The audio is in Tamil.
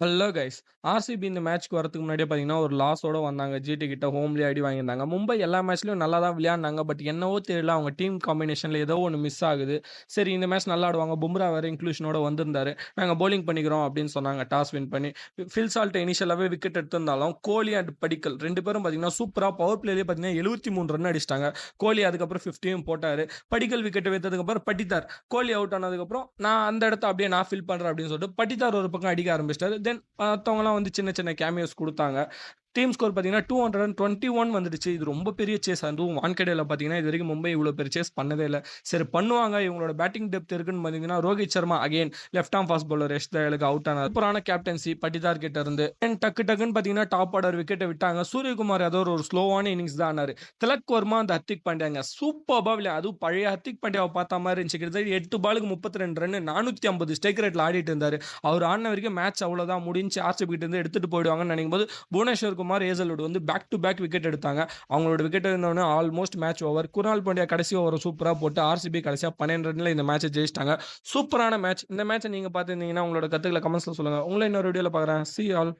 Hello guys. ஆர்சிபி இந்த மேட்ச்க்கு வரதுக்கு முன்னாடியே பார்த்தீங்கன்னா, ஒரு லாஸோட வந்தாங்க. ஜிடி கிட்ட ஹோம்லயே அடி வாங்கியிருந்தாங்க. மும்பை எல்லா மேட்ச்லயும் நல்லா தான் விளையாடுனாங்க. பட் என்னவோ தெரியல அவங்க டீம் காம்பினேஷன்ல ஏதோ ஒண்ணு மிஸ் ஆகுது. சரி இந்த மேட்ச் நல்லா ஆடுவாங்க. பும்ரா வேற இன்க்ளூஷனோட வந்திருந்தாரு. நாங்க பவுலிங் பண்ணிக்கிறோம் அப்படின்னு சொன்னாங்க டாஸ் வின் பண்ணி. ஃபில் சால்ட் இனிஷியலாவே விக்கெட் எடுத்திருந்தாலும், கோலி அண்ட் படிக்கல் 2 பேரும் பார்த்தீங்கன்னா, சூப்பரா பவர் பிளேலயே பார்த்தீங்கன்னா 73 ரன் அடிச்சிட்டாங்க. கோலி அதுக்கப்புறம் 50யும் போட்டாரு. படிக்கல் விக்கெட் வைத்ததுக்கப்புறம் பட்டித்தார். கோலி அவுட் ஆனதுக்கப்புறம், நான் அந்த இடத்த அப்படியே நான் ஃபில் பண்றேன் அப்படின்னு சொல்லிட்டு பட்டித்தார் ஒரு பக்கம் அடிக்க ஆரம்பிச்சிட்டாரு. தென் மத்தவங்கலாம் வந்து சின்ன சின்ன கேமியோஸ் குடுத்தாங்க. டீம் ஸ்கோர் பார்த்தீங்கன்னா 221 வந்துடுச்சு. இது ரொம்ப பெரிய சேஸ். அதுவும் வான்கடேல பார்த்தீங்கன்னா, இதுவரைக்கும் மும்பை இவ்வளோ பெரிய சேஸ் பண்ணதே இல்ல. சரி பண்ணுவாங்க. இவங்களோட பேட்டிங் டெப்த் இருக்குன்னு பார்த்தீங்கன்னா, Rohit Sharma again left arm fast bowler Yash தயாலுக்கு அவுட் ஆனார். சூப்பரான கேப்டன்சி பட்டிதார் கிட்ட இருந்து. அண்ட் டக்கு டக்குன்னு பார்த்தீங்கன்னா, டாப் ஆர்டர் விக்கெட்ட விட்டாங்க. சூரியகுமார் ஏதோ ஒரு ஸ்லோவான இன்னிங்ஸ் தான் ஆனாரு. திலக் வர்மா அந்த ஹர்திக் பாண்டியாங்க சூப்பர்பா அதுவும் பழைய ஹர்திக் பாண்டியாவை பார்த்த மாதிரி இருந்துச்சு. கிட்டத்தட்ட 8 பாலுக்கு 32 ரன் 450 ஸ்ட்ரைக் ரேட்ல ஆடிட்டு இருந்தாரு. அவர் ஆடின வரைக்கும் மேட்ச் அவ்வளோதான் முடிஞ்சு ஆர்சிபி கிட்ட இருந்து எடுத்துட்டு போயிடுவாங்கன்னு நினைக்கும் போது புவனேஸ்வர் குமார், ஏசல்வுட் வந்து பேக் டு பேக் விக்கெட் எடுத்தாங்க. அவங்களோட விக்கெட் இருந்தோடனே almost match over. Krunal Pandya கடைசி ஓவர் சூப்பரா போட்டு ஆர்சிபி கடைசியா 12 ரன்ல இந்த மேட்சை ஜெயிச்சிட்டாங்க. சூப்பரான மேட்ச். இந்த மேட்சை நீங்க பார்த்துருந்தீங்கன்னா உங்களோட கருத்துக்களை கமெண்ட்ஸ்ல சொல்லுங்க. உங்களை இன்னொரு வீடியோல பார்க்குறேன். See you all.